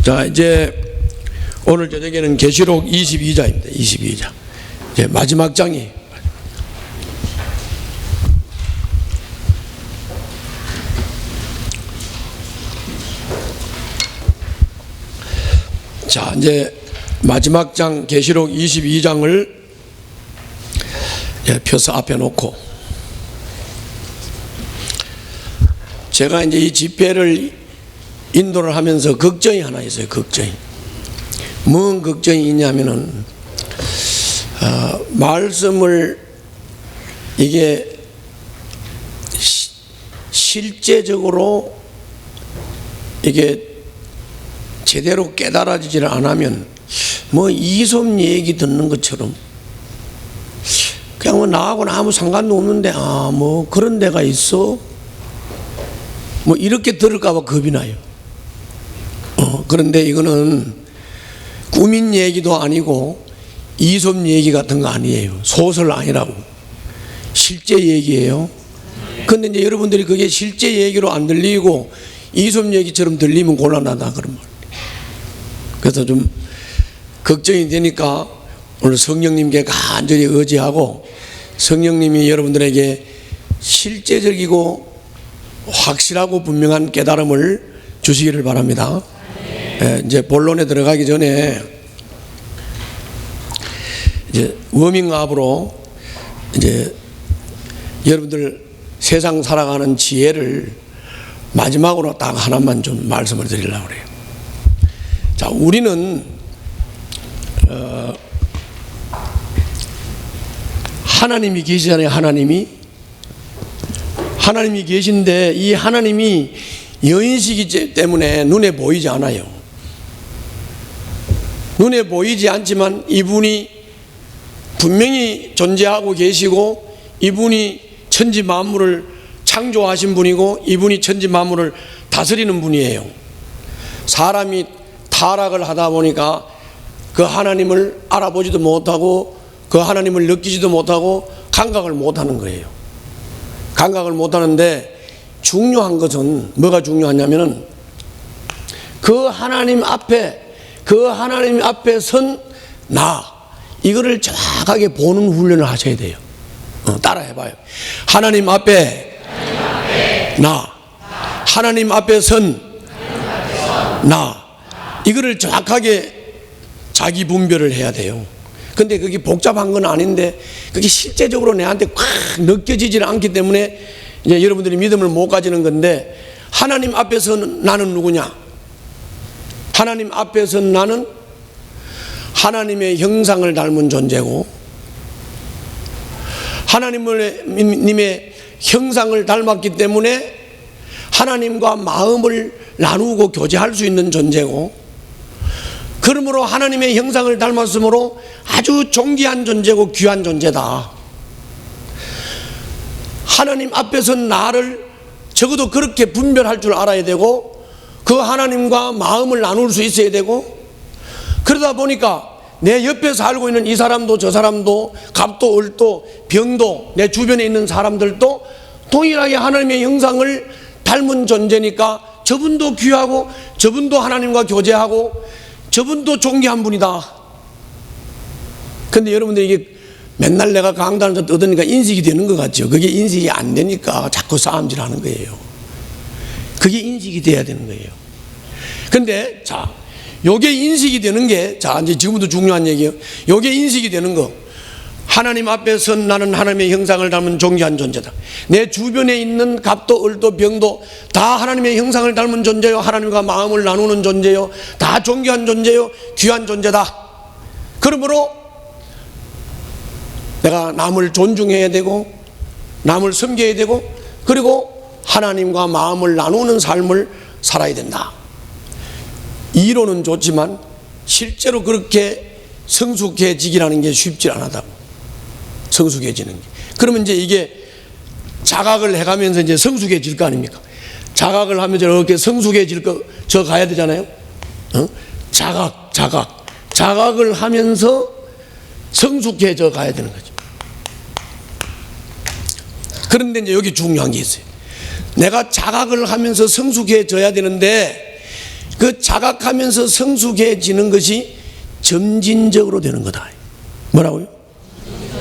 자, 이제 오늘 저녁에는 계시록 22장입니다. 22장. 이제 마지막 장이. 자, 이제 마지막 장 계시록 22장을 펴서 앞에 놓고 제가 이제 이 집회를 인도를 하면서 걱정이 하나 있어요. 걱정이. 뭔 걱정이 있냐면은 말씀을 이게 실제적으로 이게 제대로 깨달아지질 않으면 뭐 이솜 얘기 듣는 것처럼 그냥 뭐 나하고는 아무 상관도 없는데 뭐 그런 데가 있어 뭐 이렇게 들을까 봐 겁이 나요. 그런데 이거는 꾸민 얘기도 아니고 이솜 얘기 같은 거 아니에요. 소설 아니라고. 실제 얘기예요. 근데 이제 여러분들이 그게 실제 얘기로 안 들리고 이솜 얘기처럼 들리면 곤란하다 그런 말. 그래서 좀 걱정이 되니까 오늘 성령님께 간절히 의지하고 성령님이 여러분들에게 실제적이고 확실하고 분명한 깨달음을 주시기를 바랍니다. 이제 본론에 들어가기 전에 이제 워밍업으로 이제 여러분들 세상 살아가는 지혜를 마지막으로 딱 하나만 좀 말씀을 드리려고 그래요. 자, 우리는 하나님이 계시잖아요. 하나님이 계신데 이 하나님이 여인시기 때문에 눈에 보이지 않아요. 눈에 보이지 않지만 이분이 분명히 존재하고 계시고 이분이 천지 만물을 창조하신 분이고 이분이 천지 만물을 다스리는 분이에요. 사람이 타락을 하다 보니까 그 하나님을 알아보지도 못하고 그 하나님을 느끼지도 못하고 감각을 못하는 거예요. 감각을 못하는데 중요한 것은 뭐가 중요하냐면은 그 하나님 앞에 선 나 이거를 정확하게 보는 훈련을 하셔야 돼요. 따라 해봐요. 하나님 앞에 나, 하나님 앞에 선 나 이거를 정확하게 자기 분별을 해야 돼요. 근데 그게 복잡한 건 아닌데 그게 실제적으로 내한테 꽉 느껴지질 않기 때문에 이제 여러분들이 믿음을 못 가지는 건데 하나님 앞에서 나는 누구냐? 하나님 앞에서 나는 하나님의 형상을 닮은 존재고 하나님의 형상을 닮았기 때문에 하나님과 마음을 나누고 교제할 수 있는 존재고 그러므로 하나님의 형상을 닮았으므로 아주 존귀한 존재고 귀한 존재다. 하나님 앞에서 나를 적어도 그렇게 분별할 줄 알아야 되고 그 하나님과 마음을 나눌 수 있어야 되고 그러다 보니까 내 옆에 살고 있는 이 사람도 저 사람도 갑도 을도 병도 내 주변에 있는 사람들도 동일하게 하나님의 형상을 닮은 존재니까 저분도 귀하고 저분도 하나님과 교제하고 저분도 존귀한 분이다. 근데 여러분들 이게 맨날 내가 강단에서 떠드니까 인식이 되는 것 같죠. 그게 인식이 안 되니까 자꾸 싸움질 하는 거예요. 그게 인식이 돼야 되는 거예요. 근데 자, 요게 인식이 되는 게 자, 이제 지금부터 중요한 얘기예요. 요게 인식이 되는 거. 하나님 앞에 선 나는 하나님의 형상을 닮은 존귀한 존재다. 내 주변에 있는 갑도 을도 병도 다 하나님의 형상을 닮은 존재요. 하나님과 마음을 나누는 존재요. 다 존귀한 존재요. 귀한 존재다. 그러므로 내가 남을 존중해야 되고 남을 섬겨야 되고 그리고 하나님과 마음을 나누는 삶을 살아야 된다. 이론은 좋지만 실제로 그렇게 성숙해지기라는 게 쉽지 않다고. 성숙해지는 게. 그러면 이제 이게 자각을 해가면서 이제 성숙해질 거 아닙니까? 자각을 하면서 이렇게 성숙해질 저 가야 되잖아요. 자각을 하면서 성숙해져 가야 되는 거죠. 그런데 이제 여기 중요한 게 있어요. 내가 자각을 하면서 성숙해져야 되는데 그 자각하면서 성숙해지는 것이 점진적으로 되는 거다. 뭐라고요?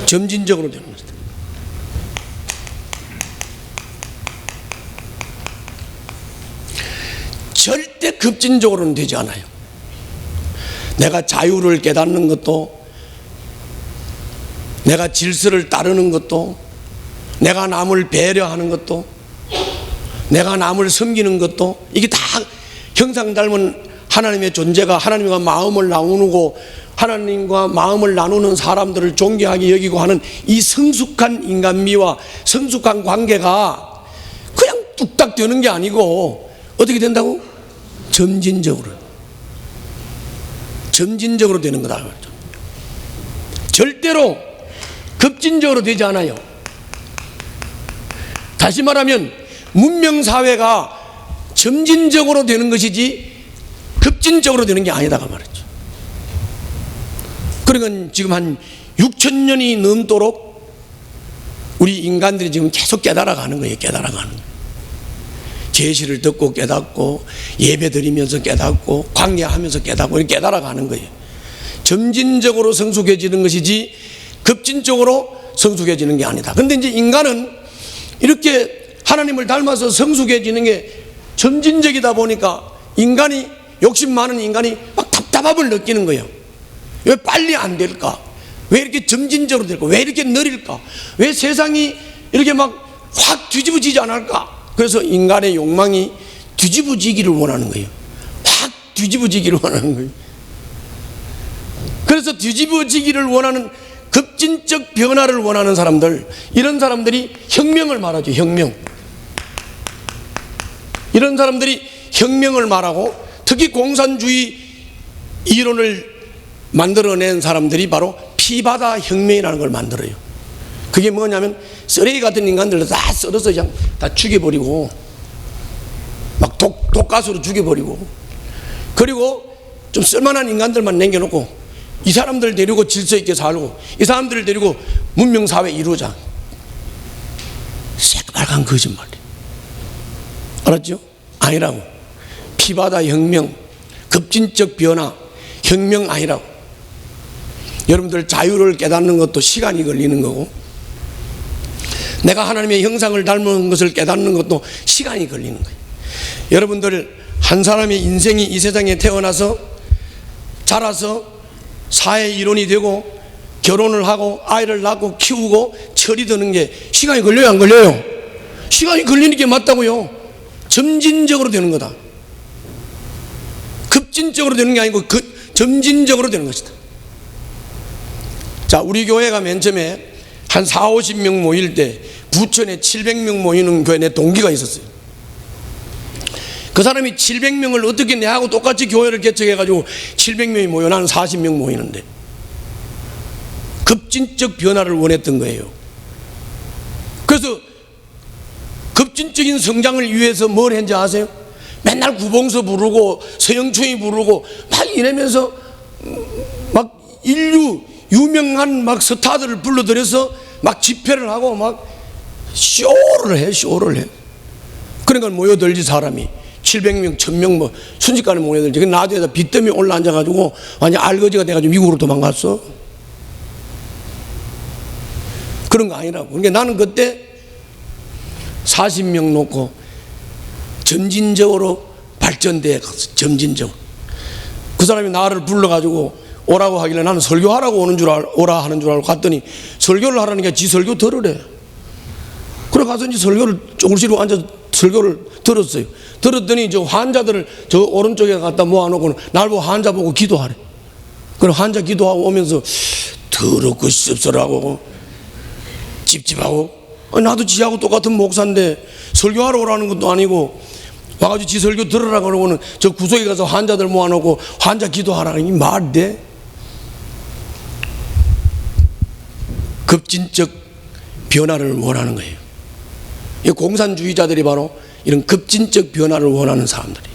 점진적으로 되는 것이다. 절대 급진적으로는 되지 않아요. 내가 자유를 깨닫는 것도, 내가 질서를 따르는 것도, 내가 남을 배려하는 것도, 내가 남을 섬기는 것도, 이게 다 형상 닮은 하나님의 존재가 하나님과 마음을 나누고 하나님과 마음을 나누는 사람들을 존경하게 여기고 하는 이 성숙한 인간미와 성숙한 관계가 그냥 뚝딱 되는 게 아니고 어떻게 된다고? 점진적으로 되는 거다. 절대로 급진적으로 되지 않아요. 다시 말하면 문명사회가 점진적으로 되는 것이지 급진적으로 되는 게 아니다 그 말이죠. 그러니까 지금 한 6,000년이 넘도록 우리 인간들이 지금 계속 깨달아가는 거예요. 깨달아가는 거예요. 계시를 듣고 깨닫고 예배 드리면서 깨닫고 관계하면서 깨닫고 이렇게 깨달아가는 거예요. 점진적으로 성숙해지는 것이지 급진적으로 성숙해지는 게 아니다. 그런데 이제 인간은 이렇게 하나님을 닮아서 성숙해지는 게 점진적이다 보니까 인간이, 욕심 많은 인간이 막 답답함을 느끼는 거예요. 왜 빨리 안 될까? 왜 이렇게 점진적으로 될까? 왜 이렇게 느릴까? 왜 세상이 이렇게 막 확 뒤집어지지 않을까? 그래서 인간의 욕망이 뒤집어지기를 원하는 거예요. 확 뒤집어지기를 원하는 거예요. 그래서 뒤집어지기를 원하는 급진적 변화를 원하는 사람들, 이런 사람들이 혁명을 말하죠. 혁명. 이런 사람들이 혁명을 말하고, 특히 공산주의 이론을 만들어낸 사람들이 바로 피바다 혁명이라는 걸 만들어요. 그게 뭐냐면 쓰레기 같은 인간들을 다 썰어서 그냥 다 죽여버리고, 막 독가스로 죽여버리고, 그리고 좀 쓸만한 인간들만 남겨놓고 이 사람들 데리고 질서 있게 살고 이 사람들을 데리고 문명사회 이루자. 새까만 거짓말이에요. 알았죠? 아니라고. 피바다 혁명, 급진적 변화, 혁명 아니라고. 여러분들 자유를 깨닫는 것도 시간이 걸리는 거고, 내가 하나님의 형상을 닮은 것을 깨닫는 것도 시간이 걸리는 거예요. 여러분들 한 사람의 인생이 이 세상에 태어나서 자라서 사회 일원이 되고 결혼을 하고 아이를 낳고 키우고 철이 드는 게 시간이 걸려요, 안 걸려요? 시간이 걸리는 게 맞다고요. 점진적으로 되는 거다. 급진적으로 되는 게 아니고 점진적으로 되는 것이다. 자, 우리 교회가 맨 처음에 한 40-50명 모일 때 부천에 700명 모이는 교회 내 동기가 있었어요. 그 사람이 700명을 어떻게 내하고 똑같이 교회를 개척해가지고 700명이 모여, 나는 40명 모이는데, 급진적 변화를 원했던 거예요. 그래서 급진적인 성장을 위해서 뭘 했는지 아세요? 맨날 구봉서 부르고 서영춘이 부르고 막 이러면서 막 인류 유명한 막 스타들을 불러들여서 막 집회를 하고 막 쇼를 해. 그러니까 모여들지, 사람이 700명, 1000명 뭐 순식간에 모여들지. 그 나중에 빚 때문에 올라앉아가지고 완전 알거지가 돼가지고 미국으로 도망갔어. 그런 거 아니라고. 그러니까 나는 그때 40명 놓고 점진적으로 발전돼 갔어. 점진적으로. 그 사람이 나를 불러가지고 오라고 하길래 나는 설교하라고 오라 하는 줄 알고 갔더니 설교를 하라니까 지 설교 들으래. 그래 가서 이제 설교를 조금씩 앉아서 설교를 들었어요. 들었더니 저 환자들을 저 오른쪽에 갖다 모아놓고 날 보고 환자 보고 기도하래. 그래 환자 기도하고 오면서 더럽고 씁쓸하고 찝찝하고, 나도 지하고 똑같은 목사인데 설교하러 오라는 것도 아니고 와가지고 지 설교 들으라 그러고는 저 구석에 가서 환자들 모아놓고 환자 기도하라. 이 말이 돼? 급진적 변화를 원하는 거예요. 이 공산주의자들이 바로 이런 급진적 변화를 원하는 사람들이.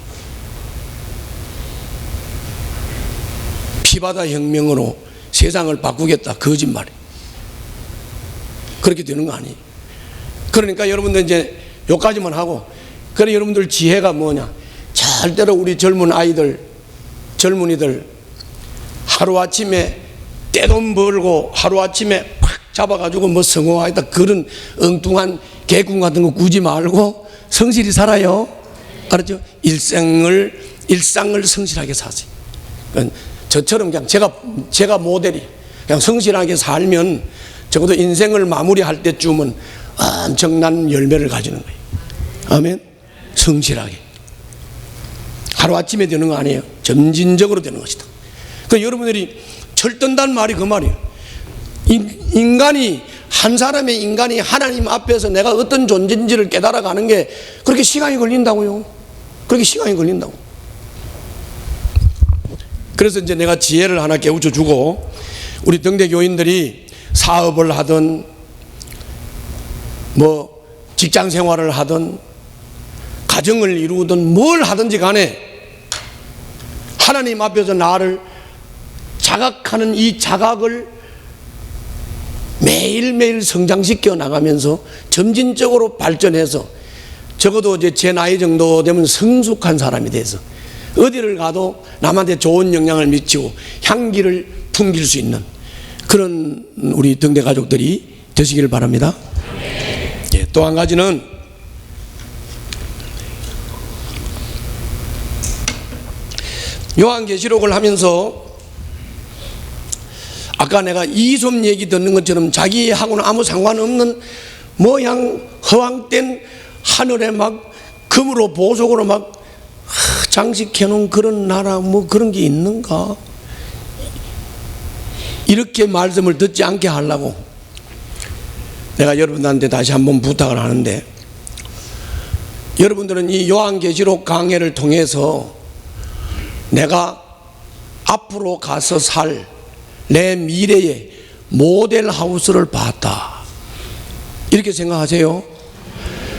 피바다 혁명으로 세상을 바꾸겠다. 거짓말이에요. 그렇게 되는 거 아니에요. 그러니까 여러분들 이제 여기까지만 하고, 그래 여러분들 지혜가 뭐냐? 저 절대로 우리 젊은 아이들, 젊은이들 하루아침에 떼돈 벌고 하루아침에 확 잡아가지고 뭐 성공하겠다 그런 엉뚱한 개꿈 같은 거 꾸지 말고 성실히 살아요. 알았죠? 일상을 성실하게 사세요. 그러니까 저처럼 그냥 제가 모델이 그냥 성실하게 살면 적어도 인생을 마무리할 때쯤은 엄청난 열매를 가지는 거예요. 아멘. 성실하게 하루아침에 되는 거 아니에요. 점진적으로 되는 것이다. 그러니까 여러분들이 철든다는 말이 그 말이에요. 한 사람의 인간이 하나님 앞에서 내가 어떤 존재인지를 깨달아가는 게 그렇게 시간이 걸린다고요. 그렇게 시간이 걸린다고. 그래서 이제 내가 지혜를 하나 깨우쳐 주고, 우리 등대 교인들이 사업을 하든 뭐 직장 생활을 하든 가정을 이루든 뭘 하든지 간에 하나님 앞에서 나를 자각하는 이 자각을 매일매일 성장시켜 나가면서 점진적으로 발전해서 적어도 이제 제 나이 정도 되면 성숙한 사람이 돼서 어디를 가도 남한테 좋은 영향을 미치고 향기를 풍길 수 있는 그런 우리 등대 가족들이 되시기를 바랍니다. 예, 또 한 가지는 요한계시록을 하면서 아까 내가 이솜 얘기 듣는 것처럼 자기하고는 아무 상관없는 모양 허황된 하늘에 막 금으로 보석으로 막 장식해 놓은 그런 나라 뭐 그런 게 있는가, 이렇게 말씀을 듣지 않게 하려고 내가 여러분들한테 다시 한번 부탁을 하는데, 여러분들은 이 요한계시록 강해를 통해서 내가 앞으로 가서 살 내 미래의 모델하우스를 봤다 이렇게 생각하세요.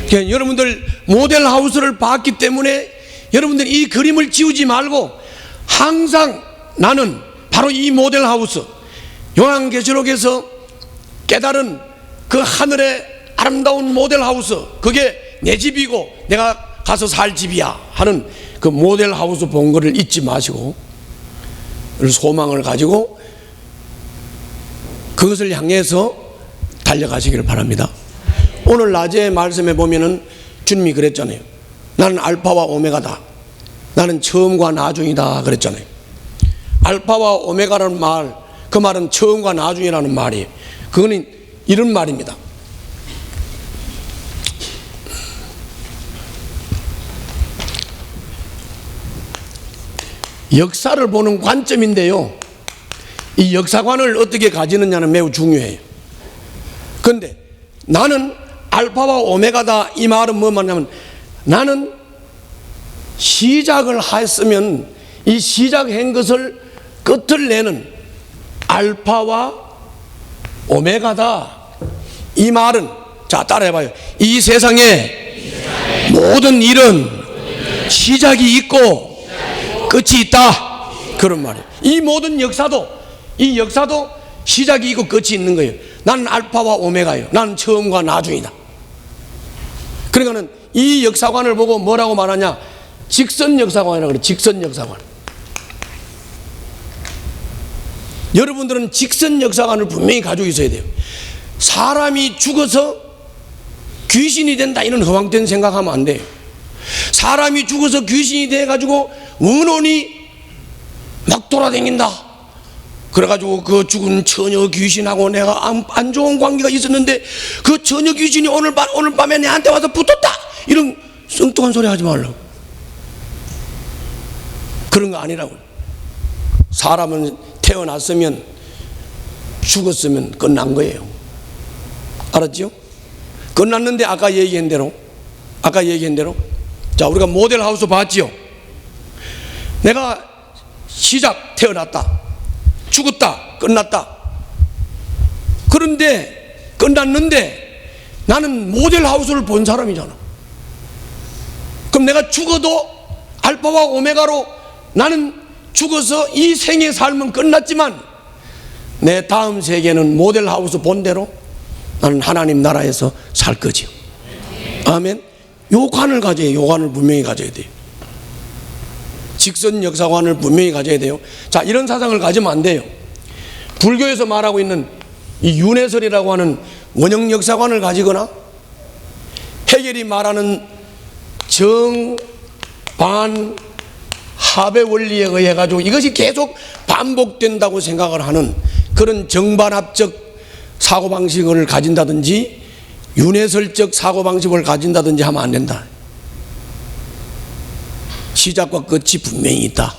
그러니까 여러분들 모델하우스를 봤기 때문에 여러분들 이 그림을 지우지 말고 항상 나는 바로 이 모델하우스, 요한계시록에서 깨달은 그 하늘의 아름다운 모델하우스, 그게 내 집이고 내가 가서 살 집이야 하는 그 모델하우스 본 거를 잊지 마시고 소망을 가지고 그것을 향해서 달려가시기를 바랍니다. 오늘 낮에 말씀에 보면은 주님이 그랬잖아요. 나는 알파와 오메가다. 나는 처음과 나중이다 그랬잖아요. 알파와 오메가라는 말, 그 말은 처음과 나중이라는 말이에요. 그거는 이런 말입니다. 역사를 보는 관점인데요, 이 역사관을 어떻게 가지느냐는 매우 중요해요. 그런데 나는 알파와 오메가다 이 말은 뭐 말하냐면, 나는 시작을 했으면 이 시작한 것을 끝을 내는 알파와 오메가다. 이 말은, 자 따라해봐요. 이 세상에 모든 일은 시작이 있고 끝이 있다, 그런 말이에요. 이 모든 역사도, 이 역사도 시작이 있고 끝이 있는 거예요. 나는 알파와 오메가예요. 나는 처음과 나중이다. 그러니까는 이 역사관을 보고 뭐라고 말하냐, 직선 역사관이라고 그래요. 직선 역사관. 여러분들은 직선 역사관을 분명히 가지고 있어야 돼요. 사람이 죽어서 귀신이 된다 이런 허황된 생각하면 안 돼요. 사람이 죽어서 귀신이 돼가지고 원혼이 막 돌아다닌다, 그래가지고 그 죽은 처녀 귀신하고 내가 안 좋은 관계가 있었는데 그 처녀 귀신이 오늘 밤에 내한테 와서 붙었다, 이런 엉뚱한 소리 하지 말라고. 그런 거 아니라고. 사람은 태어났으면 죽었으면 끝난 거예요. 알았죠? 끝났는데 아까 얘기한 대로 자, 우리가 모델하우스 봤지요? 내가 시작, 태어났다, 죽었다, 끝났다. 그런데 끝났는데 나는 모델하우스를 본 사람이잖아. 그럼 내가 죽어도 알파와 오메가로 나는 죽어서 이 생의 삶은 끝났지만 내 다음 세계는 모델하우스 본대로 나는 하나님 나라에서 살 거지요. 아멘. 요 관을 가져야, 요 관을 분명히 가져야 돼요. 직선 역사관을 분명히 가져야 돼요. 자, 이런 사상을 가지면 안 돼요. 불교에서 말하고 있는 이 윤회설이라고 하는 원형 역사관을 가지거나 해결이 말하는 정, 반, 합의 원리에 의해 가지고 이것이 계속 반복된다고 생각을 하는 그런 정반합적 사고방식을 가진다든지 윤회설적 사고방식을 가진다든지 하면 안 된다. 시작과 끝이 분명히 있다.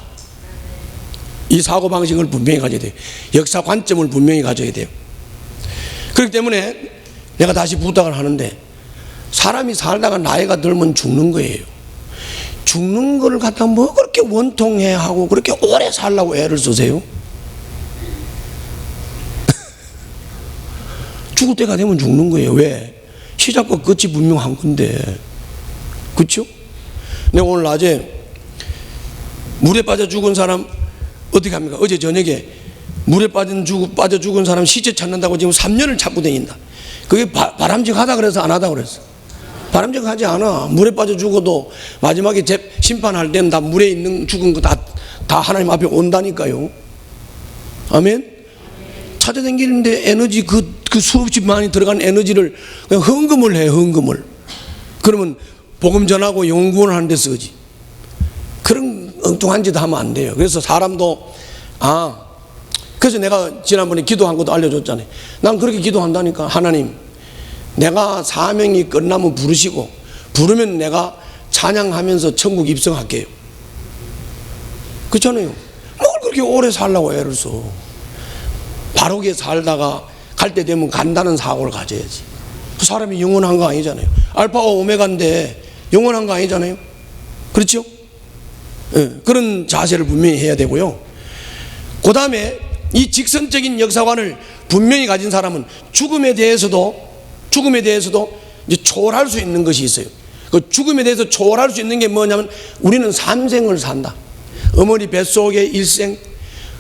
이 사고방식을 분명히 가져야 돼요. 역사 관점을 분명히 가져야 돼요. 그렇기 때문에 내가 다시 부탁을 하는데, 사람이 살다가 나이가 들면 죽는 거예요. 죽는 거를 갖다 뭐 그렇게 원통해 하고 그렇게 오래 살라고 애를 쓰세요? 죽을 때가 되면 죽는 거예요. 왜? 시작과 끝이 분명한 건데. 그렇죠? 내가 오늘 낮에 물에 빠져 죽은 사람 어떻게 합니까? 어제 저녁에 물에 빠져 죽은 사람 시체 찾는다고 지금 3년을 찾고 다닌다. 그게 바람직하다 그래서 안 하다 그랬어. 바람직하지 않아. 물에 빠져 죽어도 마지막에 심판할 때는 다 물에 있는 죽은 거 다 하나님 앞에 온다니까요. 아멘? 찾아다니는데 에너지 그 수없이 많이 들어간 에너지를 그냥 헌금을 해, 헌금을. 그러면 복음 전하고 영혼 구원을 하는 데 쓰지. 그런 엉뚱한 짓 하면 안 돼요. 그래서 사람도 그래서 내가 지난번에 기도한 것도 알려줬잖아요. 난 그렇게 기도한다니까. 하나님, 내가 사명이 끝나면 부르시고, 부르면 내가 찬양하면서 천국 입성할게요. 그렇잖아요. 뭘 그렇게 오래 살라고 애를 써. 바르게 살다가 갈 때 되면 간다는 사고를 가져야지. 그 사람이 영원한 거 아니잖아요. 알파와 오메가인데 영원한 거 아니잖아요. 그렇죠? 네, 그런 자세를 분명히 해야 되고요. 그 다음에 이 직선적인 역사관을 분명히 가진 사람은 죽음에 대해서도 이제 초월할 수 있는 것이 있어요. 그 죽음에 대해서 초월할 수 있는 게 뭐냐면, 우리는 삼생을 산다. 어머니 뱃속에 일생,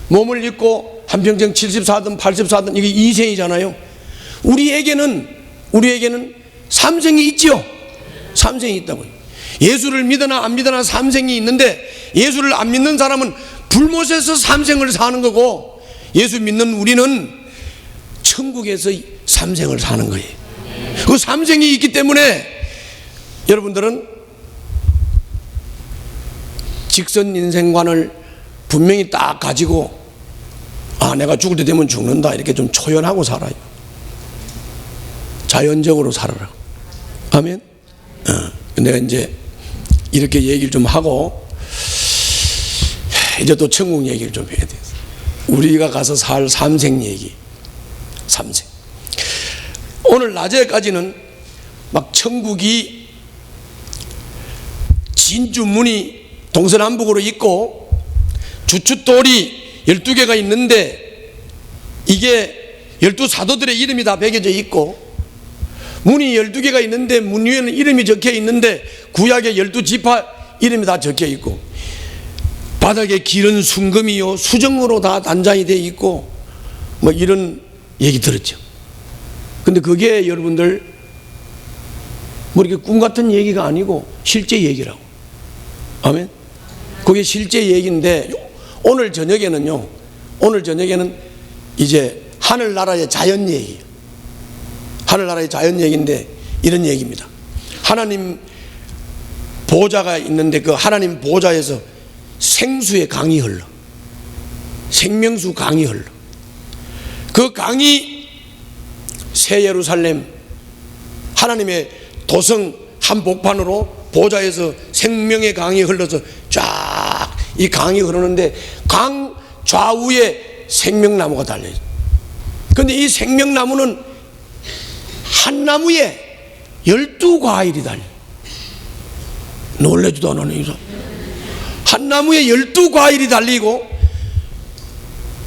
몸을 입고 한평생 74든 84든 이게 2생이잖아요. 우리에게는 삼생이 있지요. 삼생이 있다고요. 예수를 믿으나 안 믿으나 삼생이 있는데, 예수를 안 믿는 사람은 불못에서 삼생을 사는 거고, 예수 믿는 우리는 천국에서 삼생을 사는 거예요. 그 삼생이 있기 때문에 여러분들은 직선 인생관을 분명히 딱 가지고, 내가 죽을 때 되면 죽는다, 이렇게 좀 초연하고 살아요. 자연적으로 살아라. 아멘. 내가 이제 이렇게 얘기를 좀 하고 이제 또 천국 얘기를 좀 해야 돼요. 우리가 가서 살 삼생 얘기. 삼생. 오늘 낮에까지는 막 천국이 진주문이 동서남북으로 있고 주춧돌이 12개가 있는데, 이게 12사도들의 이름이 다 새겨져 있고, 문이 12개가 있는데 문 위에는 이름이 적혀 있는데 구약의 12지파 이름이 다 적혀 있고, 바닥에 길은 순금이요 수정으로 다 단장이 되어 있고, 뭐 이런 얘기 들었죠. 근데 그게 여러분들 뭐 이렇게 꿈 같은 얘기가 아니고 실제 얘기라고. 아멘. 그게 실제 얘기인데, 오늘 저녁에는 이제 하늘나라의 자연 얘기, 하늘나라의 자연 얘기인데 이런 얘기입니다. 하나님 보좌가 있는데 그 하나님 보좌에서 생수의 강이 흘러, 생명수 강이 흘러. 그 강이 새 예루살렘 하나님의 도성 한복판으로 보좌에서 생명의 강이 흘러서 쫙 이 강이 흐르는데, 강 좌우에 생명나무가 달려있어요. 그런데 이 생명나무는 한 나무에 12과일이 달려. 놀래지도 않아요. 한 나무에 12과일이 달리고,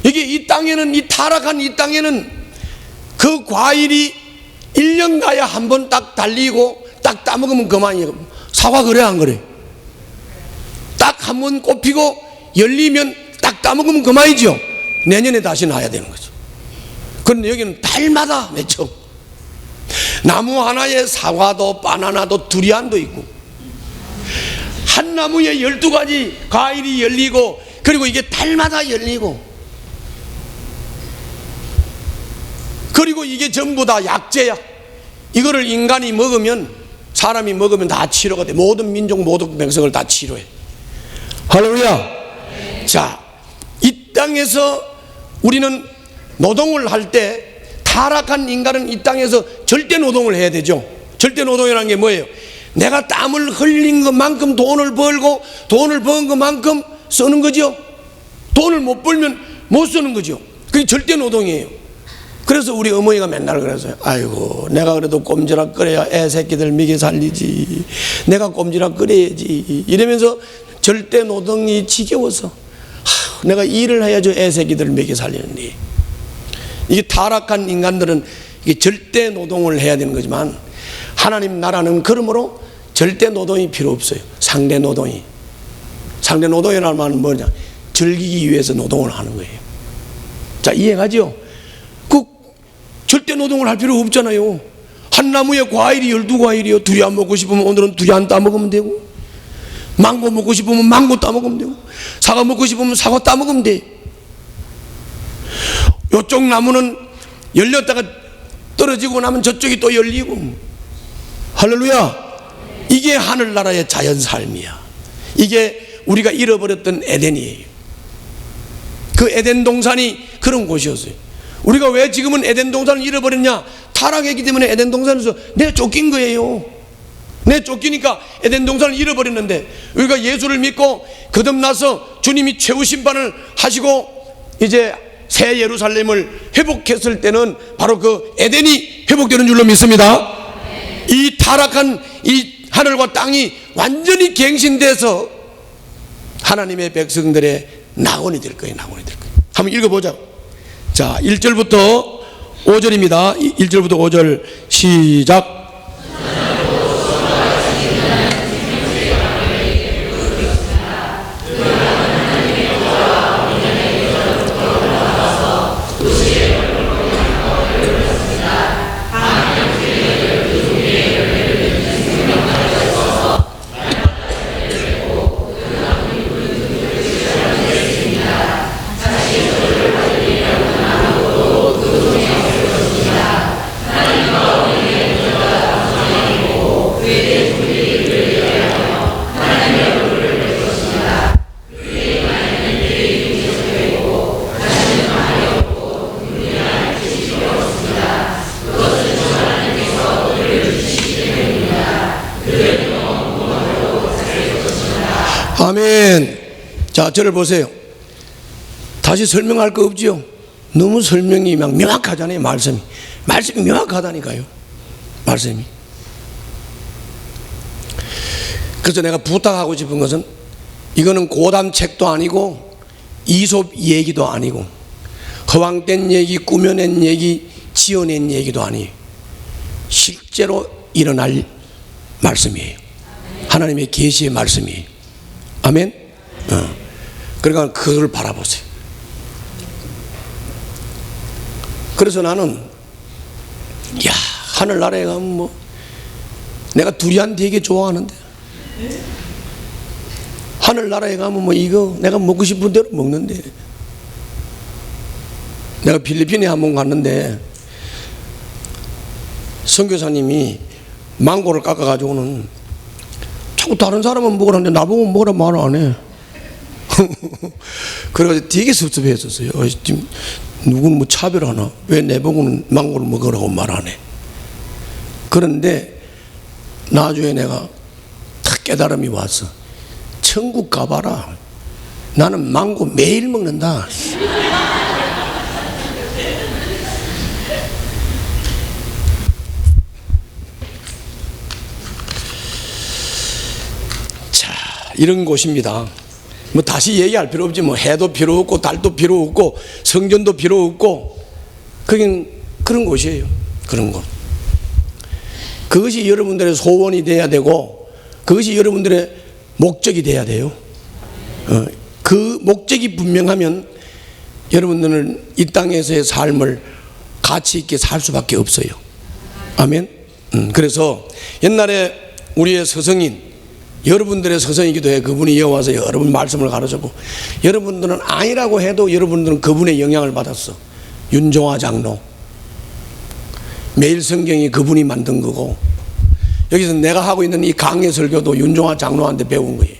이게 이 땅에는, 이 타락한 이 땅에는 그 과일이 1년 가야 한 번 딱 달리고 딱 따먹으면 그만이에요. 사과 그래 안 그래? 딱 한 번 꼽히고 열리면 딱 따먹으면 그만이죠. 내년에 다시 나야 되는 거죠. 그런데 여기는 달마다 맺혀. 나무 하나에 사과도 바나나도 두리안도 있고, 한 나무에 12가지 과일이 열리고, 그리고 이게 달마다 열리고, 그리고 이게 전부 다 약재야. 이거를 인간이 먹으면, 사람이 먹으면 다 치료가 돼. 모든 민족, 모든 백성을 다 치료해. 할렐루야. 자, 이 땅에서 우리는 노동을 할 때, 타락한 인간은 이 땅에서 절대 노동을 해야 되죠. 절대 노동이라는 게 뭐예요? 내가 땀을 흘린 것만큼 돈을 벌고, 돈을 번 것만큼 쓰는 거죠. 돈을 못 벌면 못 쓰는 거죠. 그게 절대 노동이에요. 그래서 우리 어머니가 맨날 그랬어요. 아이고, 내가 그래도 꼼지락 끓여야 애 새끼들 먹여 살리지, 내가 꼼지락 끓여야지, 이러면서 절대 노동이 지겨워서, 내가 일을 해야죠 애 새끼들 먹여 살리는데. 이게 타락한 인간들은 이게 절대 노동을 해야 되는 거지만, 하나님 나라는 그러므로 절대 노동이 필요 없어요. 상대 노동이. 상대 노동이라는 말은 뭐냐? 즐기기 위해서 노동을 하는 거예요. 자, 이해가죠? 그 절대 노동을 할 필요 없잖아요. 한 나무에 과일이 12과일이요. 두리안 먹고 싶으면 오늘은 두리안 따먹으면 되고, 망고 먹고 싶으면 망고 따먹으면 되고, 사과 먹고 싶으면 사과 따먹으면 돼. 이쪽 나무는 열렸다가 떨어지고 나면 저쪽이 또 열리고. 할렐루야. 이게 하늘나라의 자연삶이야. 이게 우리가 잃어버렸던 에덴이에요. 그 에덴 동산이 그런 곳이었어요. 우리가 왜 지금은 에덴 동산을 잃어버렸냐? 타락했기 때문에 에덴 동산에서 내 쫓긴 거예요. 내 쫓기니까 에덴 동산을 잃어버렸는데, 우리가 예수를 믿고 거듭나서 주님이 최후 심판을 하시고 이제 새 예루살렘을 회복했을 때는 바로 그 에덴이 회복되는 줄로 믿습니다. 이 타락한 이 하늘과 땅이 완전히 갱신돼서 하나님의 백성들의 낙원이 될 거예요. 낙원이 될 거예요. 한번 읽어보자. 자, 1절부터 5절입니다 1절부터 5절 시작. 아멘. 자, 저를 보세요. 다시 설명할 거 없지요? 너무 설명이 막 명확하잖아요. 말씀이 명확하다니까요. 말씀이. 그래서 내가 부탁하고 싶은 것은, 이거는 고담 책도 아니고 이솝 얘기도 아니고 허황된 얘기, 꾸며낸 얘기, 지어낸 얘기도 아니에요. 실제로 일어날 말씀이에요. 하나님의 계시의 말씀이에요. 아멘. 그러니까 그걸 바라보세요. 그래서 나는, 야, 하늘나라에 가면 뭐, 내가 두리안 되게 좋아하는데, 하늘나라에 가면 뭐 이거 내가 먹고 싶은 대로 먹는데. 내가 필리핀에 한번 갔는데 선교사님이 망고를 깎아가지고는 자꾸 다른 사람은 먹으라는데 나보고 먹으라 말 안 해. 그래가지고 되게 섭섭했었어요. 지금 누구는 뭐 차별하나? 왜 내 보고는 망고를 먹으라고 말 안 해? 그런데 나중에 내가 딱 깨달음이 왔어. 천국 가봐라. 나는 망고 매일 먹는다. 자, 이런 곳입니다. 뭐 다시 얘기할 필요 없지. 뭐 해도 필요 없고 달도 필요 없고 성전도 필요 없고, 그긴 그런 곳이에요. 그런 곳. 그것이 여러분들의 소원이 돼야 되고, 그것이 여러분들의 목적이 돼야 돼요. 그 목적이 분명하면 여러분들은 이 땅에서의 삶을 가치 있게 살 수밖에 없어요. 아멘. 그래서 옛날에 우리의 서성인 여러분들의 서성이기도 해. 그분이 이어와서 여러분 말씀을 가르쳤고, 여러분들은 아니라고 해도 여러분들은 그분의 영향을 받았어. 윤종화 장로, 매일 성경이 그분이 만든 거고, 여기서 내가 하고 있는 이 강의 설교도 윤종화 장로한테 배운 거예요.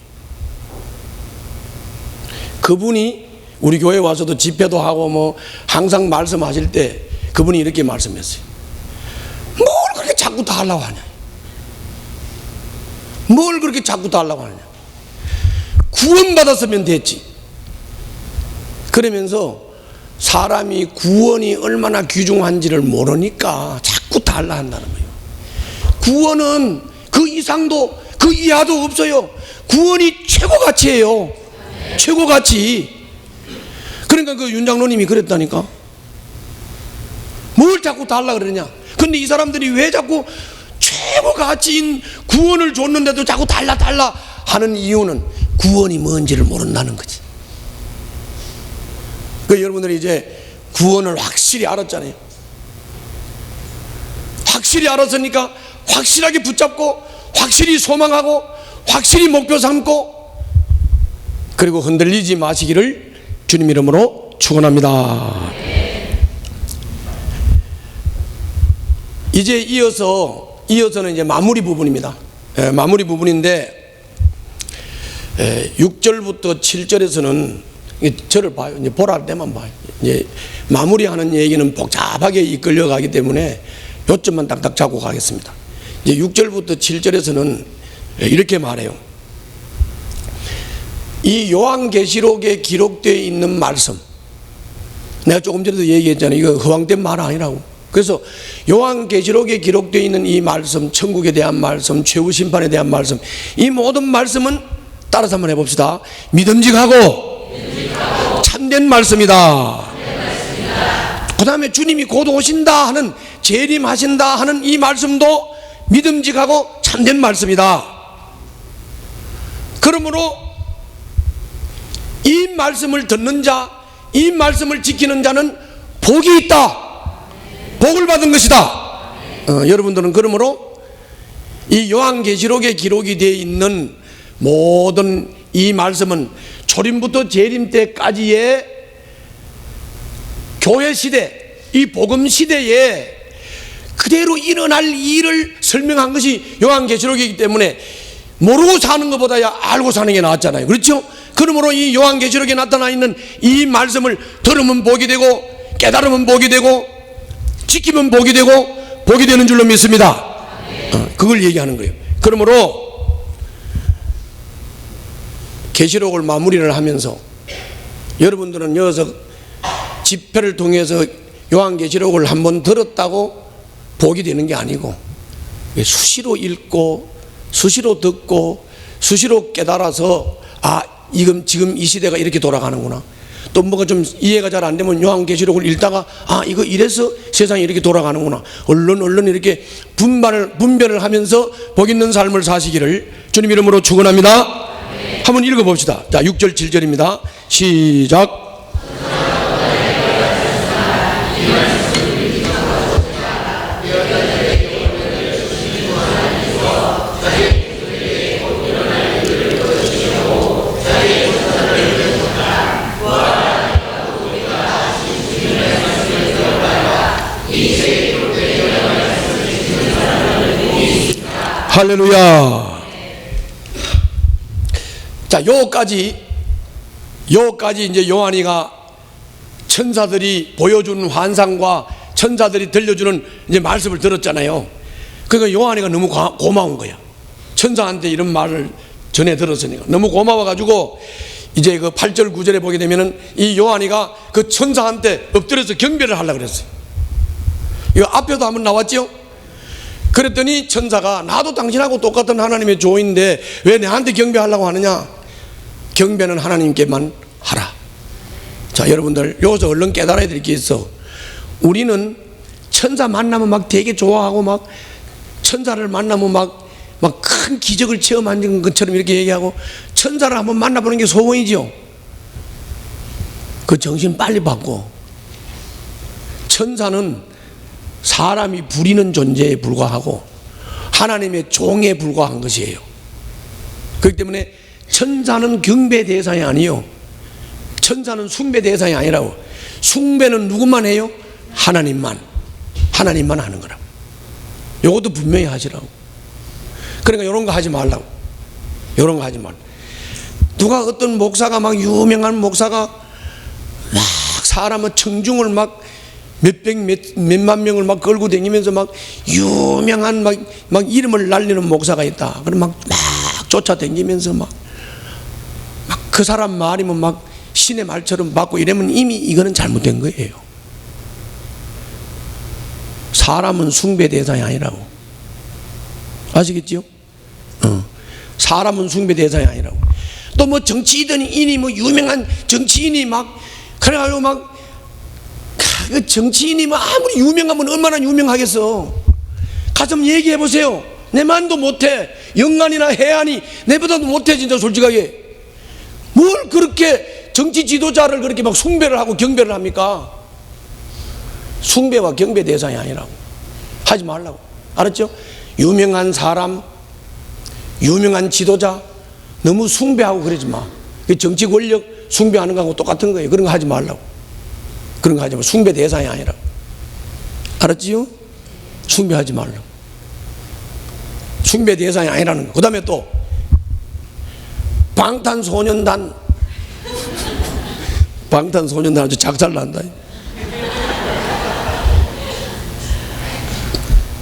그분이 우리 교회 와서도 집회도 하고 뭐 항상 말씀하실 때 그분이 이렇게 말씀했어요. 뭘 그렇게 자꾸 다 하려고 하냐, 뭘 그렇게 자꾸 다 하려고 하냐, 구원받았으면 됐지. 그러면서 사람이 구원이 얼마나 귀중한지를 모르니까 자꾸 다 하려 한다는 거예요. 구원은 그 이상도 그 이하도 없어요. 구원이 최고 가치예요. 최고 가치. 그러니까 그 윤 장로님이 그랬다니까. 뭘 자꾸 다 하려고 그러냐. 근데 이 사람들이 왜 자꾸 최고 가치인 구원을 줬는데도 자꾸 달라 하는 이유는 구원이 뭔지를 모른다는 거지. 그 여러분들이 이제 구원을 확실히 알았잖아요. 확실히 알았으니까 확실하게 붙잡고, 확실히 소망하고, 확실히 목표 삼고, 그리고 흔들리지 마시기를 주님 이름으로 축원합니다. 이제 이어서는 이제 마무리 부분입니다. 마무리 부분인데 6절부터 7절에서는 저를 봐요. 이제 보라 때만 봐요. 이제 마무리하는 얘기는 복잡하게 이끌려 가기 때문에 요점만 딱딱 잡고 가겠습니다. 이제 6절부터 7절에서는 이렇게 말해요. 이 요한계시록에 기록되어 있는 말씀, 내가 조금 전에도 얘기했잖아요. 이거 허황된 말 아니라고. 그래서 요한계시록에 기록되어 있는 이 말씀, 천국에 대한 말씀, 최후 심판에 대한 말씀, 이 모든 말씀은 따라서 한번 해봅시다. 믿음직하고 참된 말씀이다. 그 다음에 주님이 곧 오신다 하는, 재림하신다 하는 이 말씀도 믿음직하고 참된 말씀이다. 그러므로 이 말씀을 듣는 자, 이 말씀을 지키는 자는 복이 있다. 복을 받은 것이다. 여러분들은 그러므로 이 요한계시록에 기록이 되어 있는 모든 이 말씀은 초림부터 재림 때까지의 교회 시대, 이 복음 시대에 그대로 일어날 일을 설명한 것이 요한계시록이기 때문에 모르고 사는 것보다야 알고 사는 게 낫잖아요. 그렇죠? 그러므로 이 요한계시록에 나타나 있는 이 말씀을 들으면 복이 되고, 깨달으면 복이 되고, 지키면 복이 되고, 복이 되는 줄로 믿습니다. 그걸 얘기하는 거예요. 그러므로 계시록을 마무리를 하면서 여러분들은 여기서 집회를 통해서 요한계시록을 한번 들었다고 복이 되는 게 아니고, 수시로 읽고 수시로 듣고 수시로 깨달아서, 아, 지금 이 시대가 이렇게 돌아가는구나. 또 뭐가 좀 이해가 잘 안 되면 요한계시록을 읽다가, 아, 이거 이래서 세상이 이렇게 돌아가는구나. 얼른 이렇게 분별을 하면서 복 있는 삶을 사시기를 주님 이름으로 축원합니다. 한번 읽어봅시다. 자, 6절 7절입니다. 시작. 할렐루야. 자, 요까지 이제 요한이가 천사들이 보여준 환상과 천사들이 들려주는 이제 말씀을 들었잖아요. 그러니까 요한이가 너무 고마운 거야. 천사한테 이런 말을 전해 들었으니까 너무 고마워가지고 이제 그 8절 9절에 보게 되면은 이 요한이가 그 천사한테 엎드려서 경배를 하려고 그랬어요. 이거 앞에도 한번 나왔죠? 그랬더니 천사가, 나도 당신하고 똑같은 하나님의 조인데 왜 내한테 경배하려고 하느냐? 경배는 하나님께만 하라. 자, 여러분들 여기서 얼른 깨달아야 될 게 있어. 우리는 천사 만나면 막 되게 좋아하고, 막 천사를 만나면 막 큰 기적을 체험한 것처럼 이렇게 얘기하고, 천사를 한번 만나보는 게 소원이죠. 그 정신 빨리 바꿔. 천사는 사람이 부리는 존재에 불과하고 하나님의 종에 불과한 것이에요. 그렇기 때문에 천사는 경배 대상이 아니요, 천사는 숭배 대상이 아니라고. 숭배는 누구만 해요? 하나님만 하는 거라고. 이것도 분명히 하시라고. 그러니까 이런 거 하지 말라고. 이런 거 하지 말라고. 누가 어떤 목사가 막 유명한 목사가 막 사람의 청중을 막 몇만 명을 막 걸고 다니면서 막 유명한 막 이름을 날리는 목사가 있다. 그럼 막 쫓아다니면서 막 그 사람 말이면 막 신의 말처럼 받고 이러면 이미 이거는 잘못된 거예요. 사람은 숭배 대상이 아니라고. 아시겠지요? 사람은 숭배 대상이 아니라고. 또 뭐 정치인이 뭐 유명한 정치인이 막 그래가지고 막 그 정치인이 뭐 아무리 유명하면 얼마나 유명하겠어. 가서 얘기해 보세요. 내 만도 못해. 영안이나 해안이 내보다도 못해. 진짜 솔직하게. 뭘 그렇게 정치 지도자를 그렇게 막 숭배를 하고 경배를 합니까? 숭배와 경배 대상이 아니라고. 하지 말라고. 알았죠? 유명한 사람, 유명한 지도자 너무 숭배하고 그러지 마. 정치 권력 숭배하는 거하고 똑같은 거예요. 그런 거 하지 말라고. 그런 거 하지 마. 숭배 대상이 아니라고. 알았지요? 숭배하지 말라고. 숭배 대상이 아니라는 거. 그 다음에 또 방탄소년단 아주 작살난다.